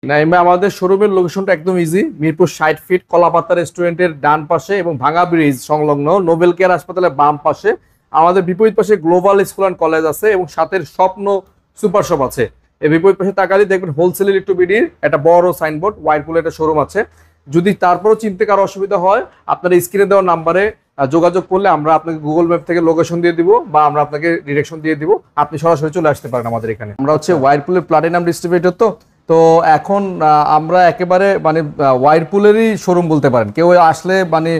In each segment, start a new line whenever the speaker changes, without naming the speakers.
নাইমা আমাদের শোরুমের লোকেশনটা একদম ইজি। মিরপুর 60 ফিট কলাপাতা রেস্টুরেন্টের ডান পাশে এবং ভাঙা ব্রিজ সংলগ্ন নোবেল কেয়ার হাসপাতালের বাম পাশে। আমাদের বিপরীত পাশে গ্লোবাল স্কুল অ্যান্ড কলেজ আছে এবং সাথে স্বপ্ন সুপার শপ আছে। এই বিপরীত পাশে তাকালে দেখবেন হোলসেল ইলেকট্রোবিডির একটা বড় সাইনবোর্ড, ওয়াইরপুলের একটা শোরুম আছে। যদি তারপরও চিনতে কারো অসুবিধা হয়, আপনার স্ক্রিনে দেওয়া নাম্বারে যোগাযোগ করলে আমরা আপনাকে গুগল ম্যাপ থেকে লোকেশন দিয়ে দিব বা আমরা আপনাকে ডিরেকশন দিয়ে দিব, আপনি সরাসরি চলে আসতে পারেন আমাদের এখানে। আমরা হচ্ছে ওয়াইরপুলের প্লাটিনাম ডিস্ট্রিবিউটর। তো এখন আমরা একেবারে মানে ওয়াইরপুলেরই শোরুম বলতে পারেন। কেউ আসলে মানে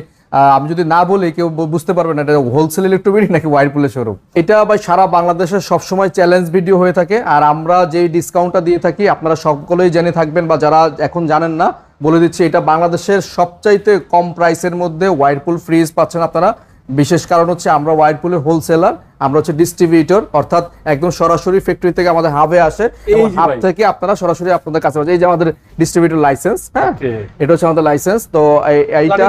আমি যদি না বলি কেউ বুঝতে পারবেন না এটা হোলসেল ইলেকট্রোবিডি নাকি ওয়াইরপুলের শোরুম। এটা ভাই সারা বাংলাদেশের সবসময় চ্যালেঞ্জ ভিডিও হয়ে থাকে, আর আমরা যেই ডিসকাউন্টটা দিয়ে থাকি আপনারা সকলেই জেনে থাকবেন, বা যারা এখন জানেন না বলে দিচ্ছি, এটা বাংলাদেশের সবচাইতে কম প্রাইসের মধ্যে ওয়াইরপুল ফ্রিজ পাচ্ছেন আপনারা। বিশেষ কারণ হচ্ছে আমরা ওয়াইরপুলের হোলসেলার, আমরা হচ্ছে ডিস্ট্রিবিউটর, অর্থাৎ একদম সরাসরি ফ্যাক্টরি থেকে আমাদের হাবে আসে এবং হাব থেকে আপনারা সরাসরি আপনাদের কাছে। এই যে আমাদের ডিস্ট্রিবিউটর লাইসেন্স, হ্যাঁ এটা হচ্ছে আমাদের লাইসেন্স। তো এইটা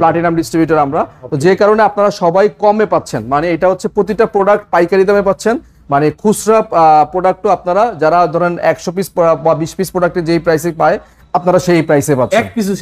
প্লাটিনাম ডিস্ট্রিবিউটর আমরা, তো যে কারণে আপনারা সবাই কমে পাচ্ছেন। মানে এটা হচ্ছে প্রতিটা প্রোডাক্ট পাইকারি দামে পাচ্ছেন। মানে খুচরা প্রোডাক্টও আপনারা যারা ধরেন 100 পিস বা 20 পিস প্রোডাক্টে যেই প্রাইসে পায় আপনারা সেই প্রাইসে পাচ্ছেন, এক পিসও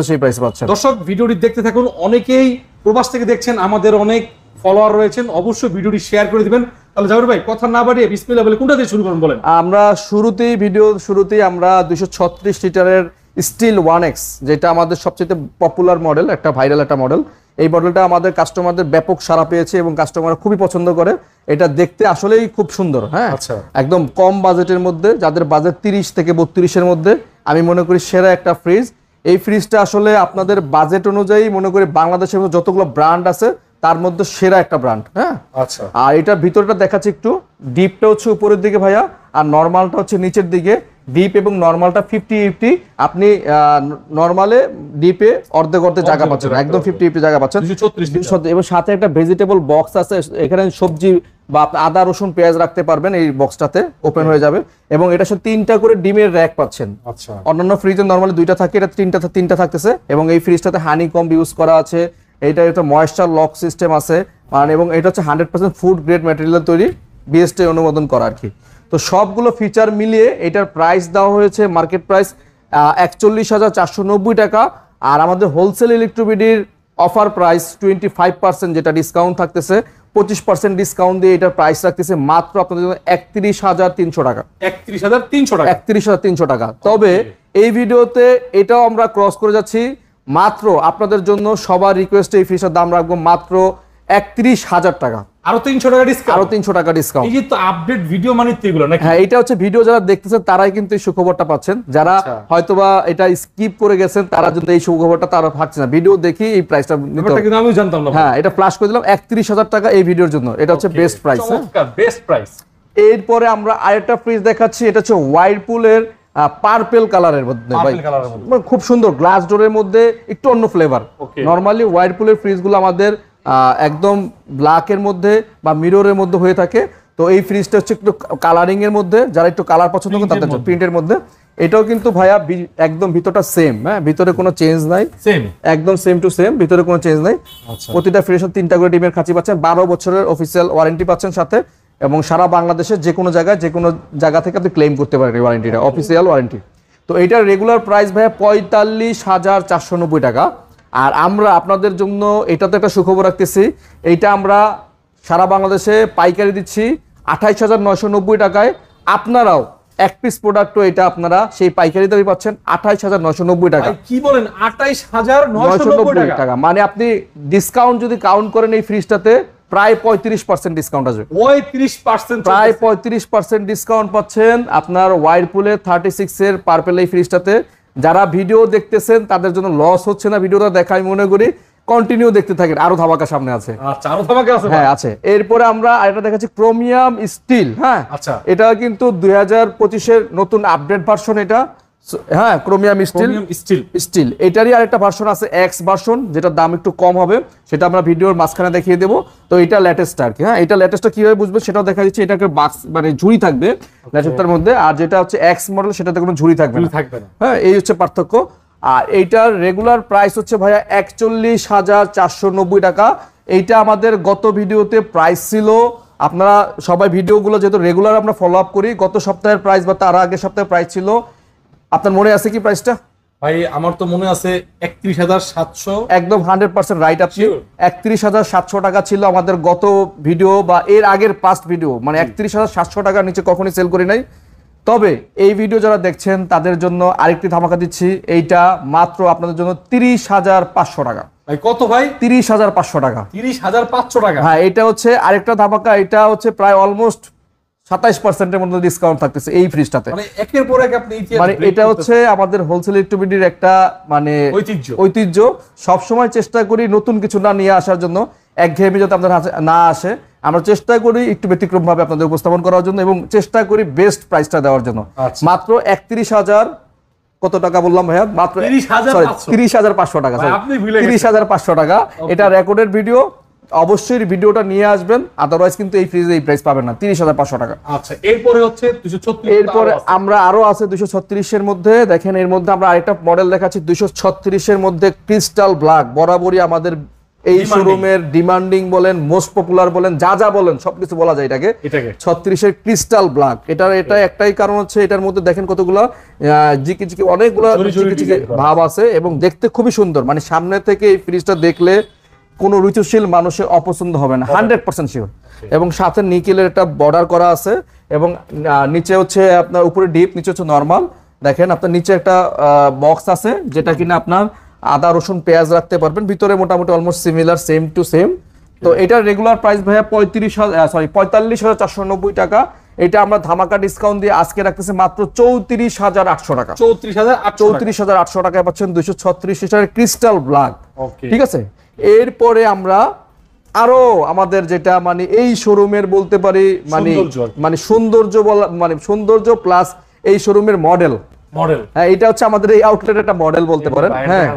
সেই প্রাইসে পাচ্ছেন।
দর্শক ভিডিওটি দেখতে থাকুন। অনেকেই প্রবাস থেকে দেখছেন, আমাদের অনেক ফলোয়ার রয়েছেন, অবশ্যই ভিডিওটি শেয়ার করে দিবেন। তাহলে জাবির ভাই কথা না বাড়িয়ে বিসমিল্লাহ বলে কোনটা দিয়ে শুরু করুন বলেন।
আমরা শুরুতেই আমরা 236 লিটারের স্টিল 1X, যেটা আমাদের সবচেয়ে পপুলার মডেল, একটা ভাইরাল একটা মডেল। এই মডেলটা আমাদের কাস্টমারদের ব্যাপক সাড়া পেয়েছে এবং কাস্টমার খুবই পছন্দ করে। এটা দেখতে আসলেই খুব সুন্দর, হ্যাঁ একদম কম বাজেটের মধ্যে, যাদের বাজেট 30 থেকে 32-এর মধ্যে আমি মনে করি সেরা একটা ফ্রিজ। এই ফ্রিজটা আসলে আপনাদের বাজেট অনুযায়ী মনে করি বাংলাদেশের যতগুলো ব্র্যান্ড আছে তার মধ্যে সেরা একটা ব্র্যান্ড, হ্যাঁ। আচ্ছা, আর এটার ভিতরটা দেখাচ্ছি একটু। ডিপটা হচ্ছে উপরের দিকে ভাইয়া, আর নরমালটা হচ্ছে নিচের দিকে। ডিপ এবং নরমালটা 50-50। আপনি নরমালে ডিপে অর্ধেক জায়গা পাচ্ছেন, একদম 50-50 জায়গা পাচ্ছেন। এবং সাথে একটা ভেজিটেবল বক্স আছে, এখানে সবজি বা আদা রসুন পেঁয়াজ রাখতে পারবেন। এই বক্সটাতে ওপেন হয়ে যাবে এবং এটার সাথে 3টা করে ডিমের র্যাক পাচ্ছেন। আচ্ছা, অন্যান্য ফ্রিজে নরমালি 2টা থাকে, এটা 3টা থাকতেছে। এবং এই ফ্রিজটাতে হানি কম্ব ইউজ করা আছে। এটা একটা ময়েশ্চার লক সিস্টেম আছে, মানে এবং এটা হচ্ছে 100% ফুড গ্রেড ম্যাটেরিয়াল তৈরি, বিএসটি অনুমোদন করা আর কি। তো সবগুলো ফিচার মিলিয়ে এটার প্রাইস দেওয়া হয়েছে মার্কেট প্রাইস 41,490 টাকা। আর আমাদের হোলসেল ইলেকট্রোবিডির অফার প্রাইস 25%, যেটা ডিসকাউন্ট থাকতেছে 25% ডিসকাউন্ট দিয়ে এটার প্রাইস রাখতেছে মাত্র আপনাদের জন্য 31,300 টাকা। 31,300 টাকা। তবে এই ভিডিওতে এটাও আমরা ক্রস করে যাচ্ছি। মাত্র আপনাদের জন্য সবার রিকোয়েস্টে এই ফ্রিজের দাম রাখবো মাত্র 31,000 টাকা।
আরো 300 টাকা ডিসকাউন্ট,
আরো 300 টাকা ডিসকাউন্ট।
এই যে তো আপডেট ভিডিও মানে তো এগুলো নাকি?
হ্যাঁ, এটা হচ্ছে ভিডিও যারা দেখতেছেন তারাই কিন্তু এই সুখবরটা পাচ্ছেন। যারা হয়তোবা এটা স্কিপ করে গেছেন তারা যদি এই সুখবরটা তারা পাচ্ছেন না, ভিডিও দেখি এই প্রাইসটা নিতে হবে।
আমিও জানতাম না। হ্যাঁ,
এটা ফ্ল্যাশ করে দিলাম 31,000 টাকা এই ভিডিওর জন্য। এটা হচ্ছে বেস্ট প্রাইস,
বেস্ট প্রাইস।
এরপরে আমরা আরেকটা ফ্রিজ দেখাচ্ছি। এটা হচ্ছে ওয়াইরপুলের পার্পল কালারের মধ্যে, খুব সুন্দর গ্লাস ডোরের মধ্যে, একটু অন্য ফ্লেভার। নরমালি ওয়াইরপুলের ফ্রিজগুলো আমাদের একদম ব্ল্যাকের মধ্যে বা মিররের মধ্যে হয়ে থাকে। তো এই ফ্রিজটা হচ্ছে একটু কালারিং এর মধ্যে, যারা একটু কালার পছন্দ করেন তাদের জন্য প্রিন্টের মধ্যে। এটাও কিন্তু ভাইয়া একদম ভিতরটা সেম, হ্যাঁ ভিতরে কোনো চেঞ্জ নাই, একদম সেম টু সেম, ভিতরে কোনো চেঞ্জ নাই। প্রতিটা ফ্রিজের 3টা করে ডিমের খাঁচি পাচ্ছেন, 12 বছরের অফিসিয়াল ওয়ারেন্টি পাচ্ছেন সাথে, এবং সারা বাংলাদেশের যে কোনো জায়গা থেকে আপনি ক্লেম করতে পারেন এই ওয়ারেন্টিটা, অফিসিয়াল ওয়ারেন্টি। তো এইটার রেগুলার প্রাইস ভাইয়া 45,490 টাকা। আর আমরা আপনাদের জন্য এটাতে একটা সুখবর রাখতেছি, এইটা আমরা সারা বাংলাদেশে পাইকারি দিচ্ছি 28,990 টাকায়। আপনারাও এক পিস প্রোডাক্টও এটা আপনারা সেই পাইকারি দামে পাচ্ছেন 28,990 টাকা।
কি বলেন, 28,990 টাকা?
মানে আপনি ডিসকাউন্ট যদি কাউন্ট করেন এই ফ্রিজটাতে প্রায় 35% ডিসকাউন্ট আসবে।
35%,
প্রায় 35% ডিসকাউন্ট পাচ্ছেন আপনার ওয়াইরপুলের 36 এর পার্পল এই ফ্রিজটাতে। যারা ভিডিও দেখতেছেন তাদের জন্য লস হচ্ছে না ভিডিওটা দেখা, আমি মনে করি কন্টিনিউ দেখতে থাকেন, আরো ধামাকা সামনে আছে।
আচ্ছা, আরো ধামাকা আছে?
হ্যাঁ আছে। এরপরে আমরা আরেকটা দেখাচ্ছি ক্রোমিয়াম স্টিল, হ্যাঁ আচ্ছা, এটা কিন্তু 2025 এর নতুন আপডেট ভার্সন এটা, হ্যাঁ ক্রোমিয়াম স্টিল। এটারই আরেকটা ভার্সন আছে এক্স ভার্সন, যেটার দাম একটু কম হবে, সেটা আমরা ভিডিওর মাঝখানে দেখিয়ে দেবো। তো এটা লেটেস্ট আর কি, হ্যাঁ এটা লেটেস্টটা কিভাবে বুঝবে সেটাও দেখা দিচ্ছে। এটাকে বাক্স মানে ঝুড়ি থাকবে লেটেস্টটার মধ্যে, আর যেটা হচ্ছে এক্স মডেল সেটাতে কোনো ঝুড়ি থাকবে না। হ্যাঁ, এই হচ্ছে পার্থক্য। আর এইটার রেগুলার প্রাইস হচ্ছে ভাইয়া 41,490 টাকা। এইটা আমাদের গত ভিডিওতে প্রাইস ছিল, আপনারা সবাই ভিডিওগুলো যেহেতু রেগুলার আমরা ফলো আপ করি, গত সপ্তাহের প্রাইস বা তার আগের সপ্তাহের প্রাইস ছিল আপনার মনে আছে কি প্রাইসটা?
ভাই আমার তো মনে আছে 31,700।
একদম 100% রাইট আপনি।
Sure.
31,700 টাকা ছিল আমাদের গত ভিডিও বা এর আগের পাস্ট ভিডিও, মানে 31,700 টাকার নিচে কখনোই সেল করি নাই। তবে এই ভিডিও যারা দেখছেন তাদের জন্য আরেকটি ধামাকা দিচ্ছি, এইটা মাত্র আপনাদের জন্য 30,500 টাকা।
ভাই কত ভাই?
30,500 টাকা।
30,500 টাকা।
হ্যাঁ, এটা হচ্ছে আরেকটা ধামাকা। এটা হচ্ছে প্রায় অলমোস্ট 27% মধ্যে ডিসকাউন্ট থাকতেছে এই ফ্রিজটাতে।
মানে একের পর এক আপনি ইতিহাস
মানে
break
এটা
করতেছেন।
হচ্ছে আমাদের হোলসেল ইলেকট্রিবিডির একটা মানে ঐতিহ্য। সবসময় চেষ্টা করি নতুন কিছু না নিয়ে আসার জন্য, একঘেয়েমি যাতে আপনাদের হাতে না আসে। আমরা চেষ্টা করি একটু ব্যতিক্রম ভাবে আপনাদের উপস্থাপন করার জন্য এবং চেষ্টা করি বেস্ট প্রাইসটা দেওয়ার জন্য।
আচ্ছা।
মাত্র 31,000 কত টাকা বললাম ভাইয়া? মাত্র
30,500
30,500 টাকা।
ভাই, আপনি ভুলে গেছেন।
30,500 টাকা। এটা রেকর্ডের ভিডিও, অবশ্যই ভিডিওটা নিয়ে আসবেন, আদারওয়াইজ কিন্তু এই ফ্রিজে এই প্রাইস পাবেন না। 30,500 টাকা।
আচ্ছা, এরপরে হচ্ছে 236।
এরপরে আমরা আরো আছে 236 এর মধ্যে। দেখেন এর মধ্যে আমরা আরেকটা মডেল দেখাচ্ছি 236 এর মধ্যে ক্রিস্টাল ব্ল্যাক। বরাবরই আমাদের এই শোরুমের ডিমান্ডিং বলেন, মোস্ট পপুলার বলেন, যা যা বলেন সবকিছু বলা যায় এটাকে। 36 এর ক্রিস্টাল ব্ল্যাক। এটা একটাই কারণ হচ্ছে এটার মধ্যে দেখেন কতগুলো জিকি জিকি অনেকগুলো ভাব আছে এবং দেখতে খুবই সুন্দর। মানে সামনে থেকে এই ফ্রিজটা দেখলে কোনো রুচিশীল মানুষের অপছন্দ হবে না, 100% শিওর। এবং সাথে নিকেলের একটা বর্ডার করা আছে এবং নিচে হচ্ছে আপনার উপরে ডিপ, নিচে হচ্ছে নরমাল। দেখেন আপনার নিচে একটা বক্স আছে যেটা কিনা আপনার আদা রসুন পেঁয়াজ রাখতে পারবেন। ভিতরে মোটামুটি almost similar, same to same. তো এটার রেগুলার প্রাইস ভাইয়া 45,490 টাকা। এটা আমরা ধামাকা ডিসকাউন্ট দিয়ে আজকে রাখতেছি মাত্র 34,800 টাকা। 34,800 টাকায় পাচ্ছেন 236 লিটারের ক্রিস্টাল ব্ল্যাক। ঠিক আছে। এরপরে আমরা আরো আমাদের যেটা মানে এই শোরুমের বলতে পারি মানে সৌন্দর্য বলা, মানে সৌন্দর্য প্লাস এই শোরুমের মডেল। হ্যাঁ, এটা হচ্ছে আমাদের এই আউটলেটের একটা মডেল বলতে পারেন। হ্যাঁ,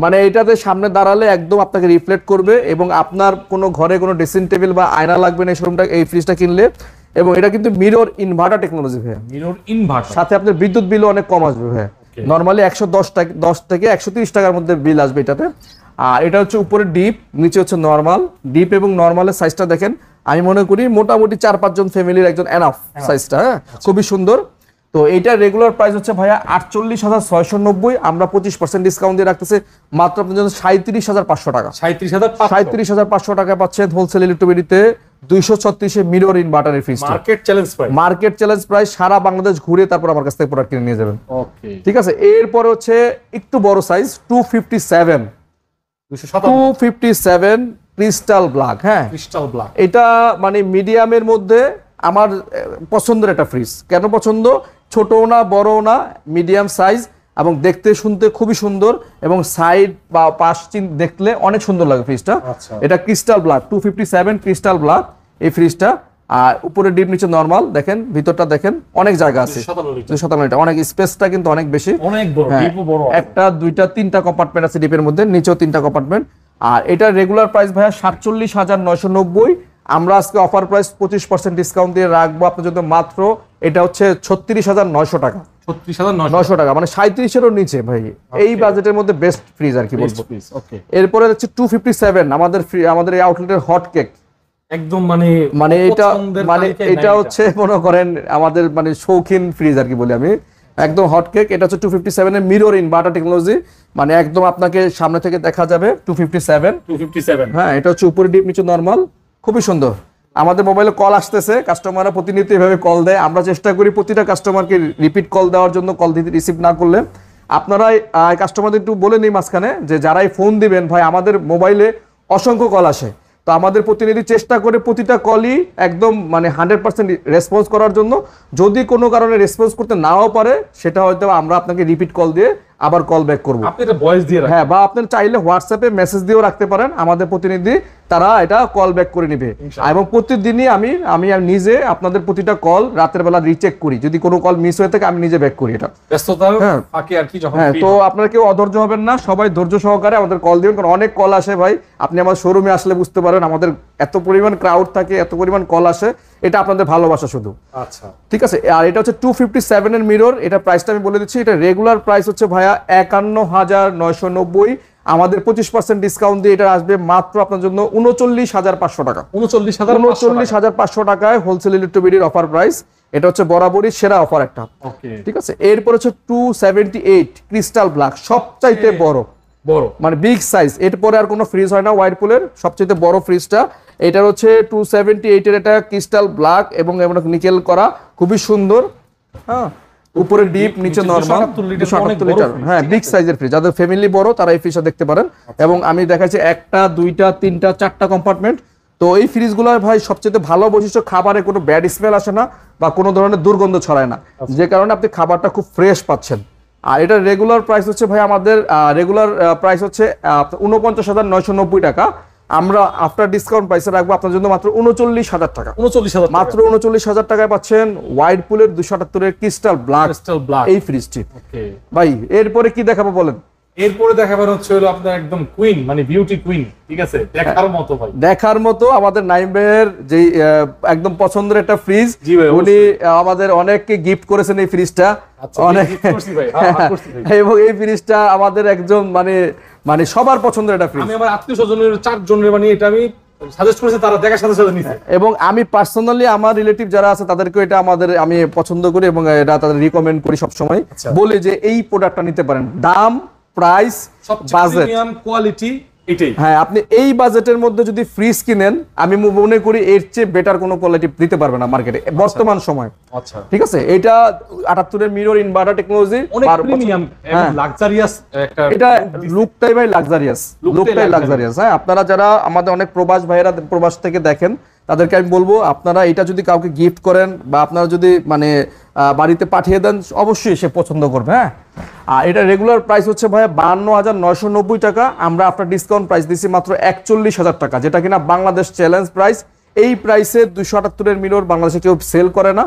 মানে এটাতে সামনে দাঁড়ালে একদম আপনাকে রিফ্লেক্ট করবে এবং আপনার কোনো ঘরে কোনো ড্রেসিং টেবিল বা আয়না লাগবে না এই শোরুমটা, এই ফ্রিজটা কিনলে। এবং এটা কিন্তু মিরর ইনভার্টার টেকনোলজি ভাই।
মিরর ইনভার্টার
সাথে আপনার বিদ্যুৎ বিলও অনেক কম আসবে ভাই। নরমালি 110 থেকে 130 টাকার মধ্যে বিল আসবে এটাতে। আর এটা হচ্ছে উপরে ডিপ, নিচে হচ্ছে নরমাল। ডিপ এবং নরমালের সাইজটা দেখেন, আমি মনে করি মোটামুটি 4-5 জন ফ্যামিলির একজন এনাফ সাইজটা। হ্যাঁ, খুবই সুন্দর। তো এইটা রেগুলার প্রাইস হচ্ছে ভাইয়া 48,690। আমরা 25% ডিসকাউন্ট দিয়ে রাখতেছি মাত্র আপনার জন্য 37,500 টাকা। 37,500 টাকা পাচ্ছেন হোলসেল ইলেকট্রিবিডিতে 236 এর মিরর ইনভার্টারের ফ্রিজ। Market challenge price. সারা বাংলাদেশ ঘুরে তারপর আমার কাছ থেকে প্রোডাক্ট কিনে নিয়ে যাবেন। ঠিক আছে। এরপর হচ্ছে একটু বড় সাইজ 257 ক্রিস্টাল ব্ল্যাক। হ্যাঁ, এটা মানে মিডিয়ামের মধ্যে আমার পছন্দের একটা ফ্রিজ। কেন পছন্দ? ছোটও না বড়ও না, মিডিয়াম সাইজ এবং দেখতে শুনতে খুবই সুন্দর এবং সাইড বা পাশ দেখলে অনেক সুন্দর লাগে ফ্রিজটা। এটা ক্রিস্টাল ব্ল্যাক 257 ক্রিস্টাল ব্ল্যাক এই ফ্রিজটা। আর উপরে ডিপ, নিচে নরমাল। দেখেন ভিতরটা দেখেন, অনেক জায়গা আছে। 257 লিটার, অনেক স্পেসটা কিন্তু অনেক বেশি, অনেক বড়। একটা দুইটা তিনটা কম্পার্টমেন্ট আছে ডিপের মধ্যে, নিচেও 3টা কম্পার্টমেন্ট। আর এটা রেগুলার প্রাইস ভাইয়া 47,990। আমরা আজকে অফার প্রাইস 25% ডিসকাউন্ট দিয়ে রাখবো আপনার জন্য মাত্র, এটা হচ্ছে 36,900 টাকা। 36,900 টাকা, মানে 37-এরও নিচে ভাই। এই বাজেটের মধ্যে বেস্ট ফ্রিজ আর কি বলবো। এরপরে হচ্ছে 257 আমাদের এই আউটলেটের হট কেক। একদম মানে এটা হচ্ছে মনে করেন আমাদের মানে শৌখিন ফ্রিজ আর কি বলি আমি। একদম হট কেক। এটা হচ্ছে 257 এর মিরর ইনভার্টার টেকনোলজি। মানে একদম আপনাকে সামনে থেকে দেখা যাবে 257। হ্যাঁ, এটা হচ্ছে উপরে ডিপ, নিচে নরমাল। খুবই সুন্দর। আমাদের মোবাইলে কল আসতেছে, কাস্টমাররা প্রতিনিয়ত এভাবে কল দেয়। আমরা চেষ্টা করি প্রতিটা কাস্টমারকে রিপিট কল দেওয়ার জন্য, কল দিতে রিসিভ না করলে। আপনারা কাস্টমারদের একটু বলে নিই মাঝখানে যে যারাই ফোন দিবেন ভাই, আমাদের মোবাইলে অসংখ্য কল আসে। তো আমাদের প্রতিনিধি চেষ্টা করে প্রতিটা কলই একদম মানে 100% রেসপন্স করার জন্য। যদি কোনো কারণে রেসপন্স করতে নাও পারে, সেটা হয়তো আমরা আপনাকে রিপিট কল দিয়ে আবার কল ব্যাক করবো। হ্যাঁ, বা আপনি চাইলে হোয়াটসঅ্যাপে মেসেজ দিয়েও রাখতে পারেন। আমাদের প্রতিনিধি তারা এটা কল ব্যাক করে নিবে। এবং প্রতিদিনই আমি নিজে আপনাদের প্রতিটা কল রাতের বেলা রিচেক করি। যদি কোনো কল মিস হয়ে থাকে আমি নিজে ব্যাক করি এটা। হ্যাঁ, তো আপনারা কেউ অধৈর্য হবেন না, সবাই ধৈর্য সহকারে আমাদের কল দিবেন, কারণ অনেক কল আসে ভাই। আপনি আমার শোরুমে আসলে বুঝতে পারেন আমাদের এত পরিমাণ ক্রাউড থাকে, এত পরিমাণ কল আসে। এটা আপনাদের ভালোবাসা শুধু। আচ্ছা, ঠিক আছে। আর এটা হচ্ছে 257 এর মিরর। এটা প্রাইসটা আমি বলে দিচ্ছি। এটা রেগুলার প্রাইস হচ্ছে ভাইয়া 51,990। আমাদের 25% ডিসকাউন্ট দিয়ে এটা আসবে মাত্র আপনার জন্য 39,500 টাকা। 39,500 টাকায় হোলসেল ইলেকট্রিবিডির অফার প্রাইস। এটা হচ্ছে বরাবরই সেরা অফার একটা।
ওকে,
ঠিক আছে, এরপর হচ্ছে 278 ক্রিস্টাল ব্ল্যাক, সবচাইতে বড়
বড়
মানে বিগ সাইজ। এরপরে আর কোনো ফ্রিজ হয় না ওয়াইরপুলের, সবচেয়ে বড় ফ্রিজটা এটার হচ্ছে 278 এর, এটা ক্রিস্টাল ব্ল্যাক এবং নিকেল করা, খুবই সুন্দর। হ্যাঁ, উপরে ডিপ, নিচে নরমাল, 278 লিটার। হ্যাঁ, বিগ সাইজের ফ্রিজ, যাদের ফ্যামিলি বড় তারা এই ফ্রিজটা দেখতে পারেন। এবং আমি দেখাচ্ছি 1টা 2টা 3টা 4টা কম্পার্টমেন্ট। তো এই ফ্রিজগুলোর ভাই সবচেয়ে ভালো বৈশিষ্ট্য, খাবারে কোনো ব্যাড স্মেল আসে না বা কোনো ধরনের দুর্গন্ধ ছড়ায় না, যে কারণে আপনি খাবারটা খুব ফ্রেশ পাচ্ছেন। আর এটা রেগুলার প্রাইস হচ্ছে ভাই, আমাদের রেগুলার প্রাইস হচ্ছে 49,990 টাকা। আমরা আফটার ডিসকাউন্ট প্রাইসে রাখবো আপনার জন্য মাত্র 39,000 টাকা।
39,000
মাত্র 39,000 টাকায় পাচ্ছেন ওয়াইরপুলের 278 এর ক্রিস্টাল ব্ল্যাক এই ফ্রিজটি। ভাই এরপরে কি দেখাবো বলেন?
এরপরে দেখাবেন হচ্ছে হলো আপনার একদম কুইন, মানে বিউটি কুইন। ঠিক আছে, দেখার মতো ভাই,
দেখার মতো আমাদের নাইম ভাইয়ের যে একদম পছন্দের একটা ফ্রিজ, উনি আমাদের অনেককে গিফট করেছেন এই ফ্রিজটা। অনেক এবং এই ফ্রিজটা আমাদের একজন মানে সবার পছন্দের একটা ফ্রিজ।
আমি আমার আত্মীয়স্বজনের 4 জনের মানে এটা আমি সাজেস্ট করেছি, তারা দেখার সাথে সাথে নিছে।
এবং আমি পার্সোনালি আমার রিলেটিভ যারা আছে তাদেরকে এটা আমি পছন্দ করি এবং এটা তাদের রিকমেন্ড করি সব সময়, বলি যে এই প্রোডাক্টটা নিতে পারেন। দাম, প্রাইস, বাজেট,
প্রিমিয়াম কোয়ালিটি, এটাই।
হ্যাঁ, আপনি এই বাজেটের মধ্যে যদি ফ্রিজ কিনেন, আমি মনে করি এর চেয়ে বেটার কোনো কোয়ালিটি দিতে পারবে না মার্কেটে বর্তমান সময়।
আচ্ছা,
ঠিক আছে, এটা 78 এর মিরর ইনভার্টার টেকনোলজি,
অনেক প্রিমিয়াম এবং লাক্সারিয়াস একটা,
এটা লুকটাই ভাই লাক্সারিয়াস, লুকটাই লাক্সারিয়াস। হ্যাঁ, আপনারা যারা আমাদের অনেক প্রবাস ভাইয়েরা প্রবাস থেকে দেখেন, তাদেরকে আমি বলবো আপনারা এটা যদি কাউকে গিফট করেন বা আপনারা যদি বাড়িতে পাঠিয়ে দেন, অবশ্যই সে পছন্দ করবে। হ্যাঁ, আর এটা রেগুলার প্রাইস হচ্ছে ভাই 52,990 টাকা। আমরা আপনার ডিসকাউন্ট প্রাইস দিচ্ছি মাত্র 41,000 টাকা, যেটা কিনা বাংলাদেশ চ্যালেঞ্জ প্রাইস। এই প্রাইসে 278 এর মিরর বাংলাদেশে কেউ সেল করে না,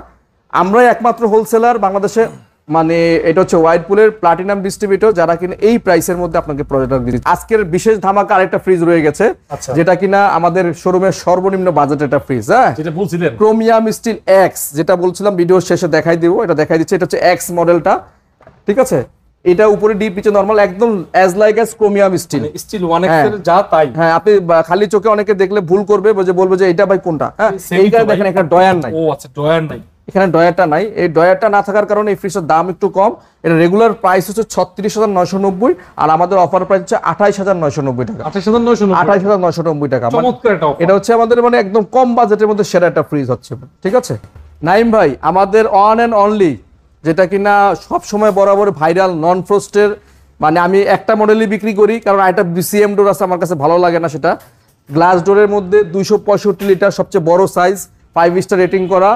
আমরাই একমাত্র হোলসেলার বাংলাদেশে। এটা হচ্ছে ওয়াইরপুলের প্লাটিনাম ডিস্ট্রিবিউটর, যারা কিনা এই প্রাইসের মধ্যে আপনাকে প্রোডাক্ট দিচ্ছে। আজকের বিশেষ ধামাকা আরেকটা ফ্রিজ রয়ে গেছে, যেটা কিনা আমাদের শোরুমের সর্বনিম্ন বাজেটের একটা ফ্রিজ। হ্যাঁ, যেটা বলছিলেন ক্রোমিয়াম স্টিল এক্স, যেটা বলছিলাম ভিডিও শেষে দেখাই দিব, এটা দেখাই দিচ্ছে। এটা হচ্ছে এক্স মডেলটা। ঠিক আছে, এটা উপরে ডিপ, নিচে নরমাল, একদম as like as chromium steel,
steel 1x এর যা তাই।
হ্যাঁ, আপনি খালি চোখে অনেকে দেখলে ভুল করবে, বলবে যে এটা ভাই কোনটা। হ্যাঁ, এইটা দেখেন, এখানে ডয়ার নাই।
ও আচ্ছা, ডয়ার নাই,
এখানে ডয়ারটা নাই। এই ডয়ারটা না থাকার কারণে এই ফ্রিজের দাম একটু কম। এটা রেগুলার প্রাইস হচ্ছে 36,990, আর আমাদের অফার প্রাইস হচ্ছে 28,990 টাকা। 28,990 টাকা। এটা হচ্ছে আমাদের একদম কম বাজেটের মধ্যে সেরা একটা ফ্রিজ হচ্ছে। ঠিক আছে নাইম ভাই, আমাদের ওয়ান এন্ড অনলি, যেটা কিনা সব সময় বরাবর ভাইরাল, নন ফ্রস্টের, আমি একটা মডেলই বিক্রি করি, কারণ একটা বিসিএম ডোর আছে আমার কাছে ভালো লাগে না সেটা। গ্লাস ডোরের মধ্যে 265 লিটার, সবচেয়ে বড় সাইজ, 5 স্টার রেটিং করা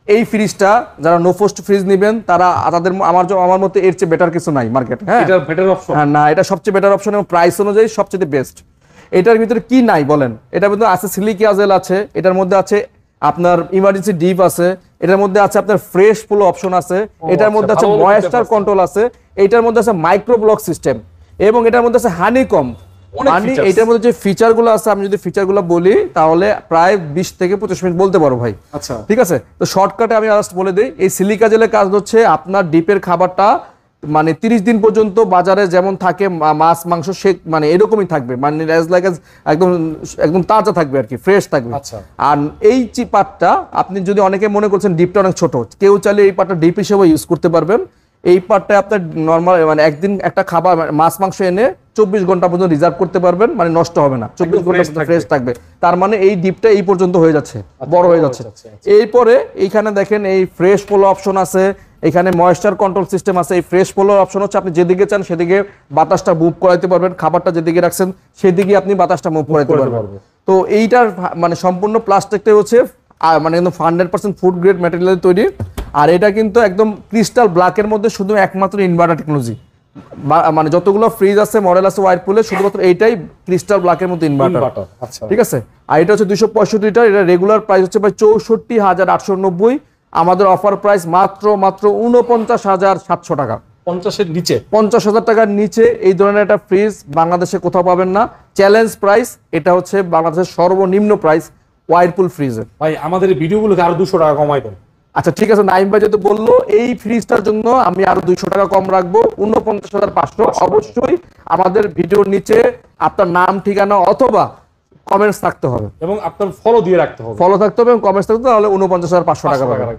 এই ফ্রিজটা যারা নো ফ্রস্ট ফ্রিজ নেবেন তাদের আমার মতে এর চেয়ে বেটার কিছু নাই মার্কেটে। হ্যাঁ,
এটা বেটার অপশন।
হ্যাঁ, না, এটা সবচেয়ে বেটার অপশন এবং প্রাইস অনুযায়ী সবচেয়ে বেস্ট। এটার ভিতরে কি নাই বলেন? এটার ভিতরে আছে সিলিকিয়াজেল আছে, এটার মধ্যে আছে আপনার ইমার্জেন্সি ডিপ আছে, এটার মধ্যে আছে আপনার ফ্রেশ ফ্লো অপশন আছে, এটার মধ্যে আছে ময়েশ্চার কন্ট্রোল আছে, এটার মধ্যে আছে মাইক্রো ব্লক সিস্টেম, এবং এটার মধ্যে আছে হানিকম। এটার মধ্যে যে ফিচারগুলো আছে, আমি যদি ফিচারগুলো বলি তাহলে প্রায় 20 থেকে 25 মিনিট বলতে পারো ভাই। আচ্ছা, ঠিক আছে, তো শর্টকাটে আমি জাস্ট বলে দিই। এই সিলিকা জেলের কাজ হচ্ছে আপনার ডিপের খাবারটা 30 দিন পর্যন্ত বাজারে যেমন থাকে মাছ মাংস, সে এরকমই থাকবে, একদম তাজা থাকবে আর কি, ফ্রেশ থাকবে। আর এই পার্টটা আপনি যদি, অনেকে মনে করছেন ডিপটা অনেক ছোট, কেউ চাইলে এই পার্টটা ডিপ হিসেবে ইউজ করতে পারবেন। এই পার্টটা আপনার নর্মাল একদিন একটা খাবার মাছ মাংস এনে 24 ঘন্টা পর্যন্ত রিজার্ভ করতে পারবেন, নষ্ট হবে না, 24 ঘন্টা ফ্রেশ থাকবে। তার এই ডিপটা এই পর্যন্ত হয়ে যাচ্ছে, বড় হয়ে যাচ্ছে। এরপরে এইখানে দেখেন এই ফ্রেশ ফ্লো অপশন আছে, এখানে ময়েশ্চার কন্ট্রোল সিস্টেম আছে। এই ফ্রেশ ফ্লো অপশন হচ্ছে আপনি যেদিকে চান সেদিকে বাতাসটা মুভ করাইতে পারবেন, খাবারটা যেদিকে রাখছেন সেদিকে আপনি বাতাসটা মুভ করাইতে পারবেন। তো এইটার সম্পূর্ণ প্লাস্টিকটা হচ্ছে একদম 100% ফুড গ্রেড ম্যাটেরিয়াল তৈরি। আর এটা কিন্তু একদম ক্রিস্টাল ব্ল্যাকের মধ্যে শুধু একমাত্র ইনভার্টার টেকনোলজি, যতগুলো ফ্রিজ আছে মডেল আছে ওয়াইরপুলে, শুধুমাত্র এইটাই ক্রিস্টাল ব্ল্যাকের মধ্যে ইনভার্টার। ঠিক আছে, আর এটা হচ্ছে 265 লিটার। এটা রেগুলার প্রাইস হচ্ছে ভাই 64,890। আমাদের অফার প্রাইস মাত্র 49,700 টাকা। 50,000 টাকার নিচে এই ধরনের একটা ফ্রিজ বাংলাদেশে কোথাও পাবেন না। চ্যালেঞ্জ প্রাইস, এটা হচ্ছে বাংলাদেশের সর্বনিম্ন প্রাইস ওয়াইরপুল ফ্রিজের।
ভাই আমাদের ভিডিওগুলোকে আরো 200 টাকা কমাই দেন।
আচ্ছা ঠিক আছে, নাইম ভাই যেহেতু বললো এই ফ্রিজটার জন্য আমি আরো 200 টাকা কম রাখবো, 49,500। অবশ্যই আমাদের ভিডিওর নিচে আপনার নাম, ঠিকানা অথবা কমেন্টস থাকতে হবে,
এবং আপনার ফলো দিয়ে রাখতে হবে,
ফলো থাকতে হবে এবং কমেন্টস থাকতে হবে, তাহলে 49,500 টাকা পাবেন।